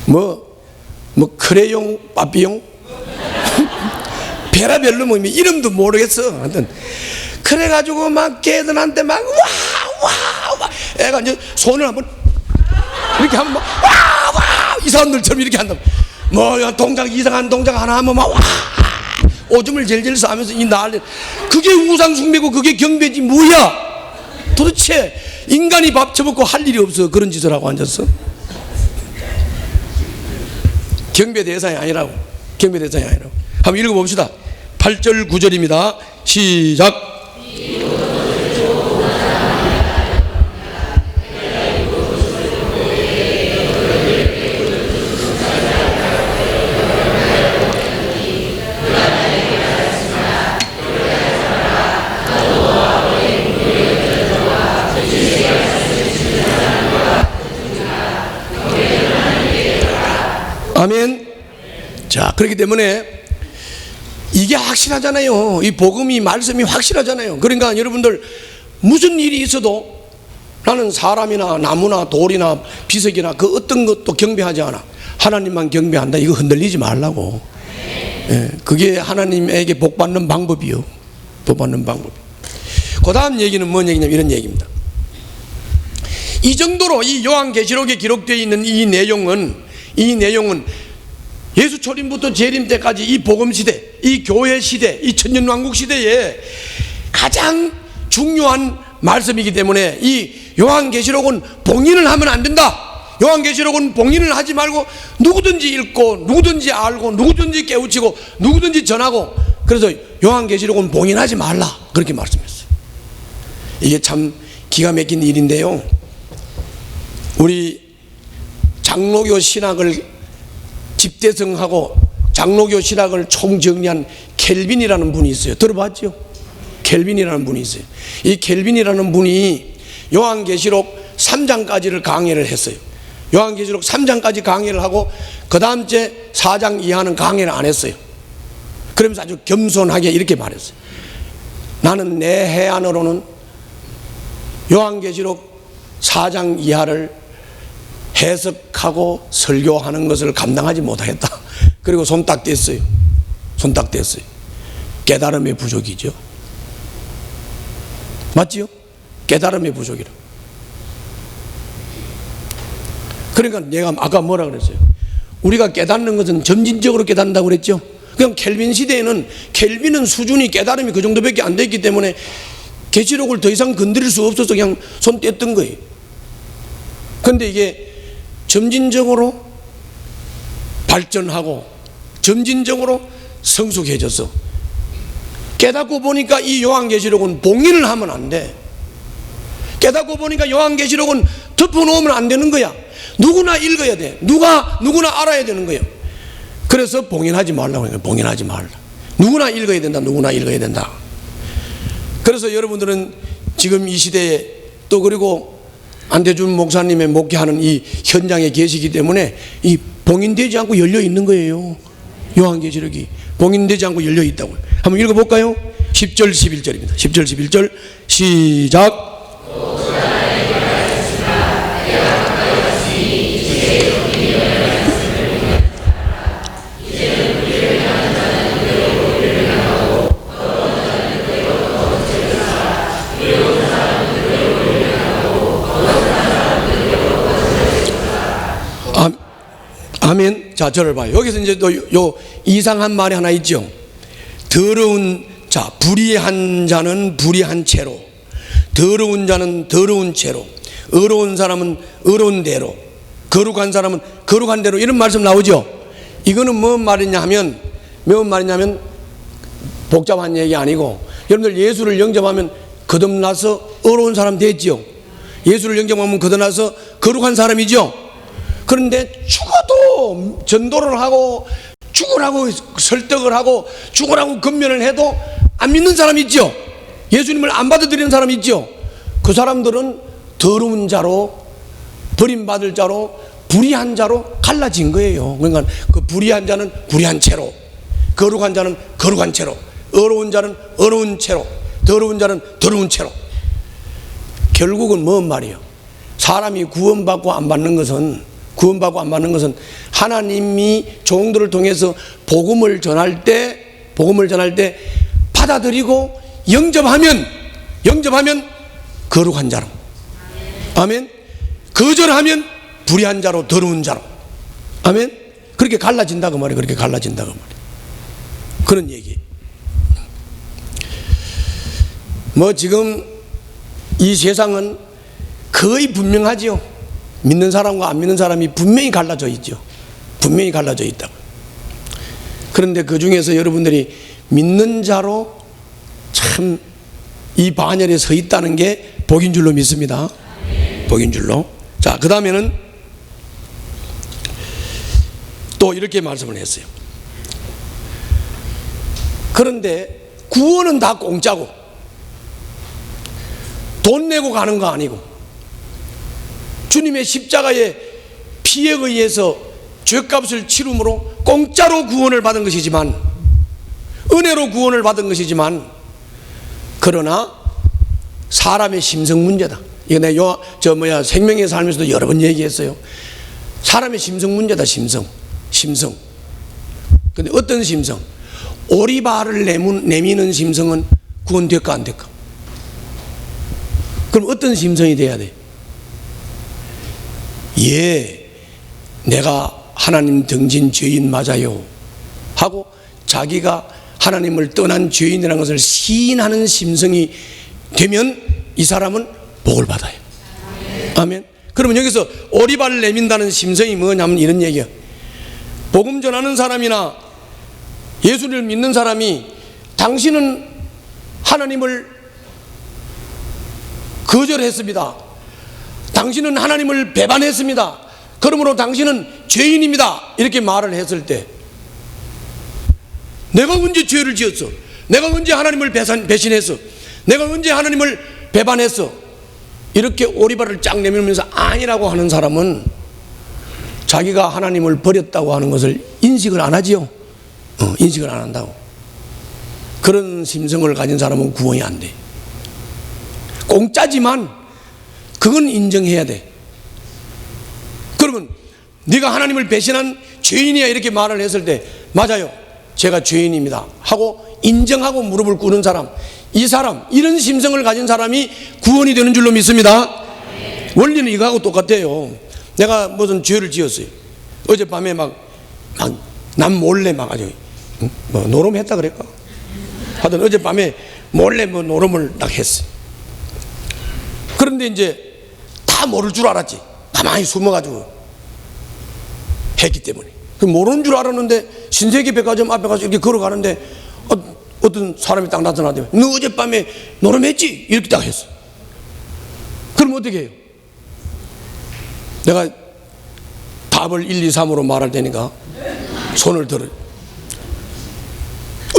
뭐 크레용 빠삐용 베라벨로 뭐 이름도 모르겠어. 하여튼 그래가지고 막 걔들한테 막 와 애가 이제 손을 한번 이렇게 하면 막 와 이 사람들처럼 이렇게 한다. 뭐 이상한 동작 하나 하면 막 와 오줌을 질질 싸면서 이 난리. 그게 우상 숭배고 그게 경배지 뭐야? 도대체 인간이 밥 처먹고 할 일이 없어. 그런 짓을 하고 앉았어. 경배 대상이 아니라고. 경배 대상이 아니라고. 한번 읽어봅시다. 8절 9절입니다 시작. 아멘. 자, 그렇기 때문에 이게 확실하잖아요. 이 복음이 말씀이 확실하잖아요. 그러니까 여러분들 무슨 일이 있어도 나는 사람이나 나무나 돌이나 비석이나 그 어떤 것도 경배하지 않아. 하나님만 경배한다. 이거 흔들리지 말라고. 예, 그게 하나님에게 복 받는 방법이요. 복 받는 방법. 그 다음 얘기는 뭔 얘기냐면 이런 얘기입니다. 이 정도로 이 요한계시록에 기록되어 있는 이 내용은 예수 초림부터 재림 때까지 이 복음 시대, 이 교회 시대, 이 천년왕국 시대에 가장 중요한 말씀이기 때문에 이 요한계시록은 봉인을 하면 안 된다. 요한계시록은 봉인을 하지 말고 누구든지 읽고 누구든지 알고 누구든지 깨우치고 누구든지 전하고. 그래서 요한계시록은 봉인하지 말라 그렇게 말씀했어요. 이게 참 기가 막힌 일인데요. 우리 장로교 신학을 집대성하고 장로교 신학을 총정리한 켈빈이라는 분이 있어요. 들어봤죠? 켈빈이라는 분이 있어요. 이 켈빈이라는 분이 요한계시록 3장까지를 강해를 했어요. 요한계시록 3장까지 강해를 하고 그 다음 주에 4장 이하는 강해를 안 했어요. 그러면서 아주 겸손하게 이렇게 말했어요. 나는 내 해안으로는 요한계시록 4장 이하를 해석하고 설교하는 것을 감당하지 못하겠다. 그리고 손 딱 뗐어요. 손 딱 뗐어요. 깨달음의 부족이죠. 맞지요? 깨달음의 부족이라. 그러니까 내가 아까 뭐라 그랬어요? 우리가 깨닫는 것은 점진적으로 깨닫는다고 그랬죠. 그냥 켈빈 시대에는 켈빈은 수준이 깨달음이 그 정도밖에 안 됐기 때문에 계시록을 더 이상 건드릴 수 없어서 그냥 손 뗐던 거예요. 그런데 이게 점진적으로 발전하고 점진적으로 성숙해져서 깨닫고 보니까 이 요한계시록은 봉인을 하면 안 돼. 깨닫고 보니까 요한계시록은 덮어놓으면 안 되는 거야. 누구나 읽어야 돼. 누구나 알아야 되는 거예요. 그래서 봉인하지 말라고 해요. 봉인하지 말라. 누구나 읽어야 된다. 누구나 읽어야 된다. 그래서 여러분들은 지금 이 시대에 또 그리고 안대준 목사님의 목회하는 이 현장에 계시기 때문에 이 봉인되지 않고 열려 있는 거예요. 요한계시록이 봉인되지 않고 열려 있다고요. 한번 읽어볼까요? 10절 11절입니다. 10절 11절 시작. 아멘. 자, 저를 봐요. 여기서 이제 또 요 이상한 말이 하나 있죠. 더러운 자, 불의한 자는 불의한 채로, 더러운 자는 더러운 채로, 의로운 사람은 의로운 대로, 거룩한 사람은 거룩한 대로, 이런 말씀 나오죠. 이거는 뭔 말이냐 하면 복잡한 얘기 아니고, 여러분들 예수를 영접하면 거듭나서 의로운 사람 됐죠. 예수를 영접하면 거듭나서 거룩한 사람이죠. 그런데 죽어도 전도를 하고 죽으라고 설득을 하고 죽으라고 권면을 해도 안 믿는 사람 있죠. 예수님을 안 받아들이는 사람 있죠. 그 사람들은 더러운 자로, 버림받을 자로, 불의한 자로 갈라진 거예요. 그러니까 그 불의한 자는 불의한 채로, 거룩한 자는 거룩한 채로, 의로운 자는 의로운 채로, 더러운 자는 더러운 채로. 결국은 뭔 말이에요? 사람이 구원받고 안 받는 것은 하나님이 종들을 통해서 복음을 전할 때 받아들이고 영접하면 거룩한 자로, 아멘. 거절하면 불의한 자로, 더러운 자로, 아멘. 그렇게 갈라진다 그 말이에요. 그렇게 갈라진다 그 말이에요. 그런 얘기. 뭐 지금 이 세상은 거의 분명하지요. 믿는 사람과 안 믿는 사람이 분명히 갈라져 있죠. 분명히 갈라져 있다고. 그런데 그 중에서 여러분들이 믿는 자로 참 이 반열에 서 있다는 게 복인 줄로 믿습니다. 복인 줄로. 자, 그 다음에는 또 이렇게 말씀을 했어요. 그런데 구원은 다 공짜고 돈 내고 가는 거 아니고, 주님의 십자가의 피에 의해서 죄값을 치름으로 공짜로 구원을 받은 것이지만, 은혜로 구원을 받은 것이지만, 그러나 사람의 심성 문제다. 이거 내가 생명의 삶에서도 여러 번 얘기했어요. 사람의 심성 문제다. 심성. 근데 어떤 심성? 오리발을 내미는 심성은 구원될까 안 될까? 그럼 어떤 심성이 돼야 돼? 예, 내가 하나님 등진 죄인 맞아요 하고 자기가 하나님을 떠난 죄인이라는 것을 시인하는 심성이 되면 이 사람은 복을 받아요. 아멘. 그러면 여기서 오리발을 내민다는 심성이 뭐냐면 이런 얘기야. 복음 전하는 사람이나 예수를 믿는 사람이 당신은 하나님을 거절했습니다. 당신은 하나님을 배반했습니다. 그러므로 당신은 죄인입니다. 이렇게 말을 했을 때, 내가 언제 죄를 지었어? 내가 언제 하나님을 배신했어? 내가 언제 하나님을 배반했어? 이렇게 오리발을 쫙 내밀면서 아니라고 하는 사람은 자기가 하나님을 버렸다고 하는 것을 인식을 안 하지요. 인식을 안 한다고. 그런 심성을 가진 사람은 구원이 안 돼. 공짜지만 그건 인정해야 돼. 그러면 네가 하나님을 배신한 죄인이야 이렇게 말을 했을 때, 맞아요, 제가 죄인입니다 하고 인정하고 무릎을 꿇는 사람, 이 사람, 이런 심성을 가진 사람이 구원이 되는 줄로 믿습니다. 원리는 이거하고 똑같아요. 내가 무슨 죄를 지었어요. 어젯밤에 남 몰래 아주 노름했다 그럴까? 하여튼 어젯밤에 몰래 노름을 딱 했어요. 그런데 이제 다 모를 줄 알았지. 가만히 숨어가지고 했기 때문에. 모르는 줄 알았는데 신세계 백화점 앞에 가서 이렇게 걸어가는데 어떤 사람이 딱 나타나더니, 너 어젯밤에 노름했지? 이렇게 딱 했어. 그럼 어떻게 해요? 내가 답을 1, 2, 3으로 말할 테니까 손을 들어요.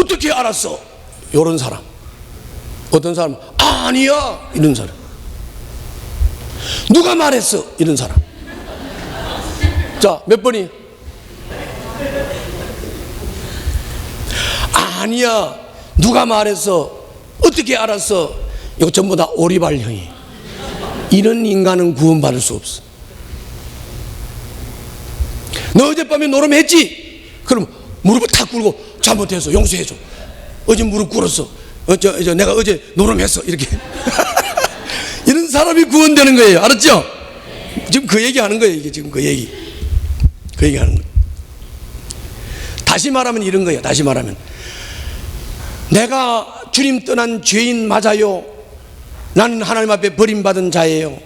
어떻게 알았어? 이런 사람. 어떤 사람은 아니야 이런 사람. 누가 말했어? 이런 사람. 자, 몇 번이? 아니야 누가 말했어? 어떻게 알았어? 이거 전부 다 오리발형이. 이런 인간은 구원받을 수 없어. 너 어젯밤에 노름했지? 그럼 무릎을 탁 꿇고 잘못해서 용서해줘. 어제 무릎 꿇었어. 내가 어제 노름했어. 이렇게. 이런 사람이 구원되는 거예요. 알았죠? 지금 그 얘기 하는 거예요. 이게 지금 그 얘기. 그 얘기 하는 거예요. 다시 말하면 이런 거예요. 다시 말하면. 내가 주님 떠난 죄인 맞아요. 나는 하나님 앞에 버림받은 자예요.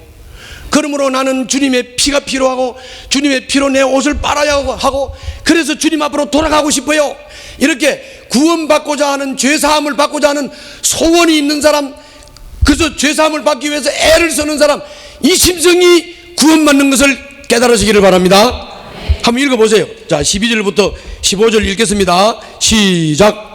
그러므로 나는 주님의 피가 필요하고 주님의 피로 내 옷을 빨아야 하고 그래서 주님 앞으로 돌아가고 싶어요. 이렇게 구원받고자 하는, 죄사함을 받고자 하는 소원이 있는 사람, 그래서 죄사함을 받기 위해서 애를 쓰는 사람, 이 심성이 구원받는 것을 깨달으시기를 바랍니다. 한번 읽어보세요. 자, 12절부터 15절 읽겠습니다. 시작.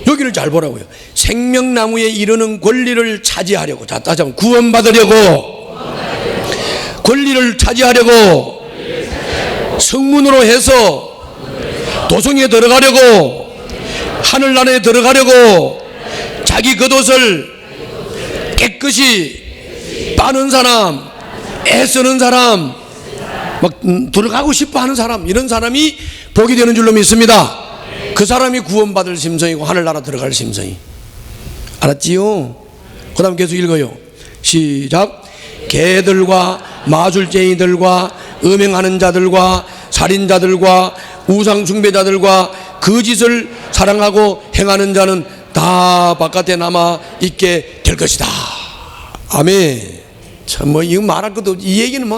여기를 잘 보라고요. 생명나무에 이르는 권리를 차지하려고. 자, 다시 한번 구원받으려고, 권리를 차지하려고, 성문으로 해서 도성에 들어가려고, 하늘나라에 들어가려고 자기 겉옷을 깨끗이 빠는 사람, 애쓰는 사람, 막 들어가고 싶어 하는 사람, 이런 사람이 복이 되는 줄로 믿습니다. 그 사람이 구원받을 심성이고 하늘나라 들어갈 심성이. 알았지요? 그 다음 계속 읽어요. 시작. 개들과 마술쟁이들과 음행하는 자들과 살인자들과 우상숭배자들과 거짓을 사랑하고 행하는 자는 다 바깥에 남아 있게 될 것이다. 아멘. 참, 이거 말할 것도, 이 얘기는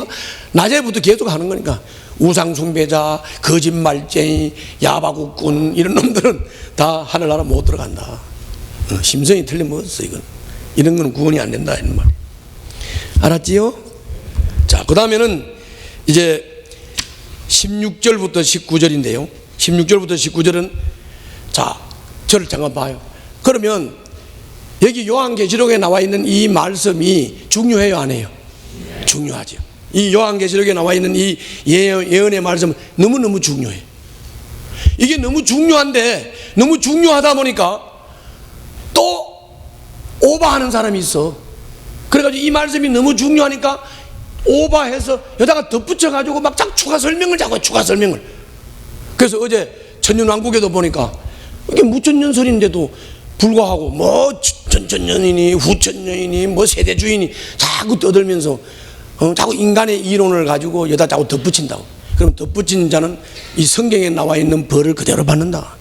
낮에부터 계속 하는 거니까. 우상숭배자, 거짓말쟁이, 야바구꾼, 이런 놈들은 다 하늘나라 못 들어간다. 심성이 틀림없어, 이건. 이런 건 구원이 안 된다, 이런 말. 알았지요? 자, 그 다음에는 이제 16절부터 19절인데요. 16절부터 19절은, 자, 저를 잠깐 봐요. 그러면 여기 요한계시록에 나와 있는 이 말씀이 중요해요, 안 해요? 중요하죠. 이 요한계시록에 나와 있는 이 예언의 말씀은 너무너무 중요해. 이게 너무 중요한데, 너무 중요하다 보니까 또 오버하는 사람이 있어. 그래가지고 이 말씀이 너무 중요하니까 오버해서 여기다가 덧붙여가지고 막 추가 설명을 자꾸 추가 설명을. 그래서 어제 천년왕국에도 보니까 이게 무천년설인데도 불구하고 뭐 천천년이니 후천년이니 뭐 세대주의니 자꾸 떠들면서 자꾸 인간의 이론을 가지고 여기다 자꾸 덧붙인다고. 그럼 덧붙인 자는 이 성경에 나와 있는 벌을 그대로 받는다.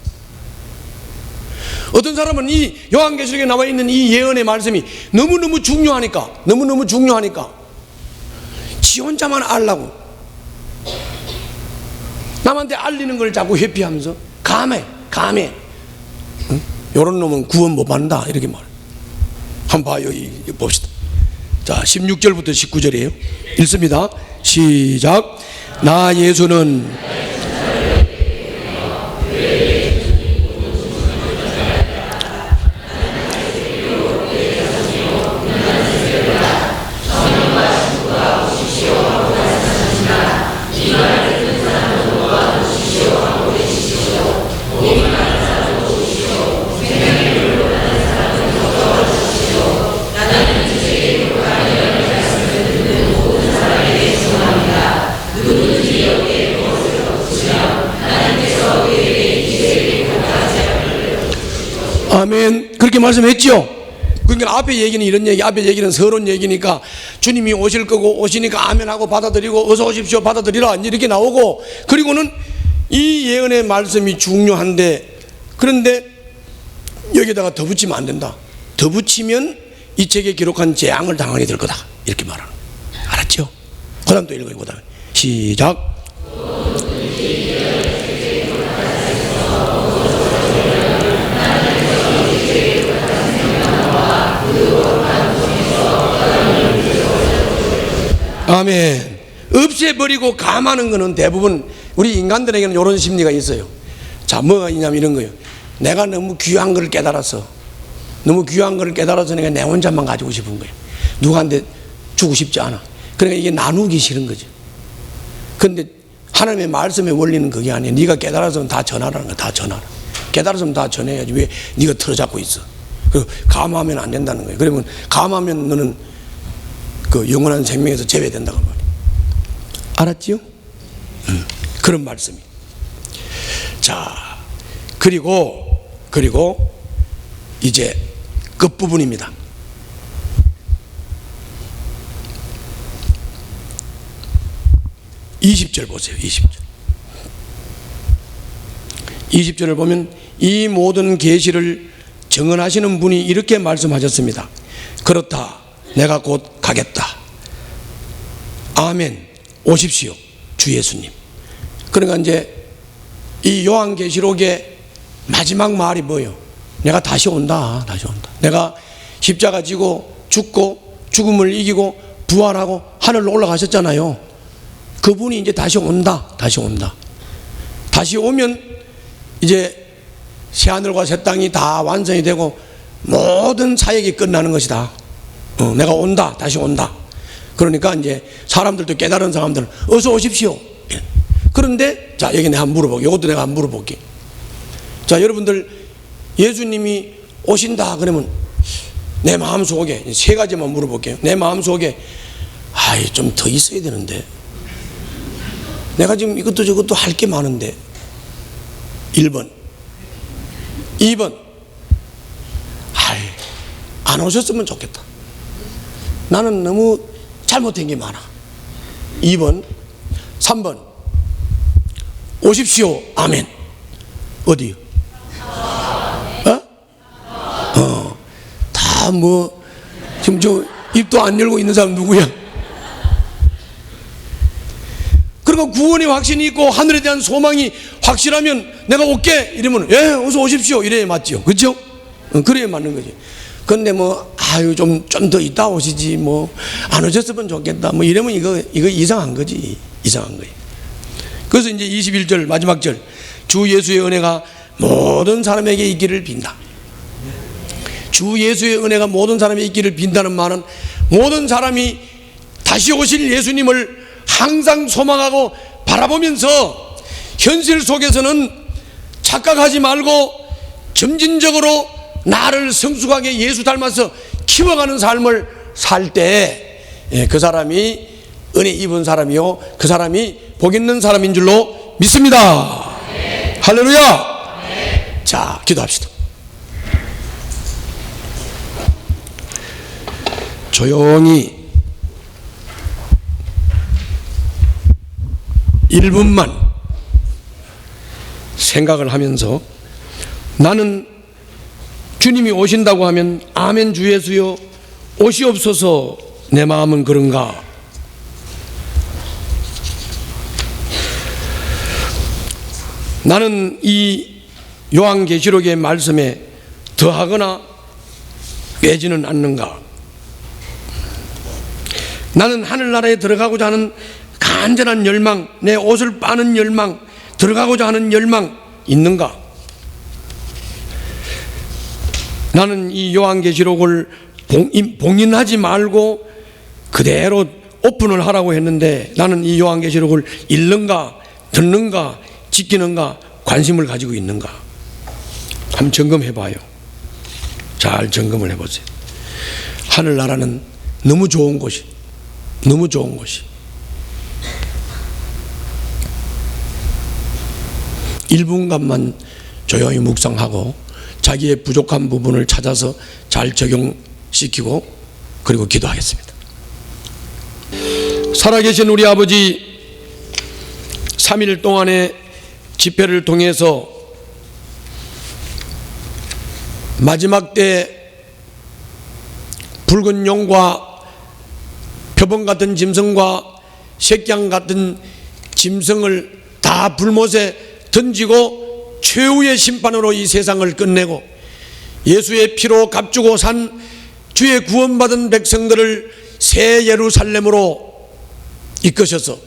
어떤 사람은 이 요한계시록에 나와 있는 이 예언의 말씀이 너무너무 중요하니까 지 혼자만 알라고 남한테 알리는 걸 자꾸 회피하면서 감해 응? 요런 놈은 구원 못 받는다 이렇게 말해. 한번 봐요. 봅시다. 자, 16절부터 19절이에요. 읽습니다. 시작. 나 예수는 아멘. 그렇게 말씀했죠. 그러니까 앞에 얘기는 이런 얘기, 앞에 얘기는 서론 얘기니까 주님이 오실 거고 오시니까 아멘하고 받아들이고 어서 오십시오 받아들이라 이렇게 나오고, 그리고는 이 예언의 말씀이 중요한데, 그런데 여기다가 더 붙이면 안 된다. 더 붙이면 이 책에 기록한 재앙을 당하게 될 거다 이렇게 말하는. 알았죠? 그 다음 또 읽어요. 그 다음에 시작. 아멘. 없애버리고 감하는 거는 대부분 우리 인간들에게는 이런 심리가 있어요. 자, 뭐가 있냐면 이런 거예요. 내가 너무 귀한 걸 깨달아서 내가 내 혼자만 가지고 싶은 거예요. 누구한테 주고 싶지 않아. 그러니까 이게 나누기 싫은 거죠. 그런데 하나님의 말씀의 원리는 그게 아니에요. 네가 깨달아서는 다 전하라는 거야. 다 전하라. 깨달아서는 다 전해야지. 왜 네가 틀어잡고 있어. 그 감하면 안 된다는 거예요. 그러면 감하면 너는 그 영원한 생명에서 제외된다고 말이에요. 알았지요? 그런 말씀이. 자, 그리고 이제 끝부분입니다. 20절 보세요. 20절을 보면 이 모든 계시를 정언하시는 분이 이렇게 말씀하셨습니다. 그렇다. 내가 곧 가겠다. 아멘. 오십시오. 주 예수님. 그러니까 이제 이 요한계시록의 마지막 말이 뭐예요? 내가 다시 온다. 내가 십자가 지고 죽고 죽음을 이기고 부활하고 하늘로 올라가셨잖아요. 그분이 이제 다시 온다. 다시 오면 이제 새하늘과 새 땅이 다 완성이 되고 모든 사역이 끝나는 것이다. 내가 온다. 다시 온다. 그러니까 이제 사람들도 깨달은 사람들은 어서 오십시오. 그런데 자, 여기 내가 한번 물어볼게. 이것도 내가 한번 물어볼게. 자, 여러분들 예수님이 오신다 그러면 내 마음속에 세 가지만 물어볼게요. 내 마음속에 좀 더 있어야 되는데 내가 지금 이것도 저것도 할 게 많은데 1번 2번 안 오셨으면 좋겠다. 나는 너무 잘못된 게 많아. 2번 3번 오십시오. 아멘. 어디요? 다 뭐 지금 저 입도 안 열고 있는 사람 누구야? 그러니까 구원의 확신이 있고 하늘에 대한 소망이 확실하면 내가 올게 이러면 어서 오십시오 이래야 맞지요. 그렇죠? 그래야 맞는 거지. 근데 뭐 좀 더 있다 오시지 뭐 안 오셨으면 좋겠다 뭐 이러면 이거 이상한 거지. 이상한 거예요. 그래서 이제 21절 마지막 절 주 예수의 은혜가 모든 사람에게 있기를 빈다. 주 예수의 은혜가 모든 사람에게 있기를 빈다는 말은 모든 사람이 다시 오실 예수님을 항상 소망하고 바라보면서 현실 속에서는 착각하지 말고 점진적으로 나를 성숙하게 예수 닮아서 키워가는 삶을 살 때 그 사람이 은혜 입은 사람이요 그 사람이 복 있는 사람인 줄로 믿습니다. 네. 할렐루야. 네. 자, 기도합시다. 조용히 1분만 생각을 하면서 나는 주님이 오신다고 하면 아멘 주 예수여 오시옵소서 내 마음은 그런가? 나는 이 요한계시록의 말씀에 더하거나 빼지는 않는가? 나는 하늘나라에 들어가고자 하는 간절한 열망, 내 옷을 빠는 열망, 들어가고자 하는 열망 있는가? 나는 이 요한계시록을 봉인하지 말고 그대로 오픈을 하라고 했는데 나는 이 요한계시록을 읽는가, 듣는가, 지키는가, 관심을 가지고 있는가? 한번 점검해 봐요. 잘 점검을 해보세요. 하늘나라는 너무 좋은 곳이 1분간만 조용히 묵상하고 자기의 부족한 부분을 찾아서 잘 적용시키고 그리고 기도하겠습니다. 살아계신 우리 아버지 3일 동안의 집회를 통해서 마지막 때 붉은 용과 표범 같은 짐승과 색양 같은 짐승을 다 불못에 던지고 최후의 심판으로 이 세상을 끝내고 예수의 피로 값주고 산 주의 구원받은 백성들을 새 예루살렘으로 이끄셔서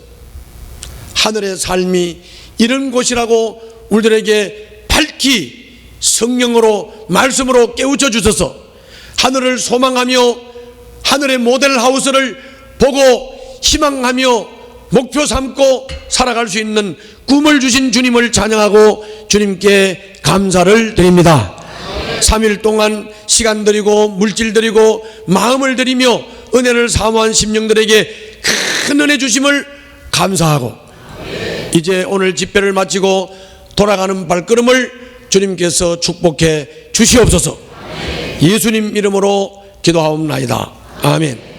하늘의 삶이 이런 곳이라고 우리들에게 밝히 성령으로 말씀으로 깨우쳐 주셔서 하늘을 소망하며 하늘의 모델하우스를 보고 희망하며 목표 삼고 살아갈 수 있는 꿈을 주신 주님을 찬양하고 주님께 감사를 드립니다. 3일 동안 시간 드리고 물질 드리고 마음을 드리며 은혜를 사모한 심령들에게 큰 은혜 주심을 감사하고 이제 오늘 집회를 마치고 돌아가는 발걸음을 주님께서 축복해 주시옵소서. 예수님 이름으로 기도하옵나이다. 아멘.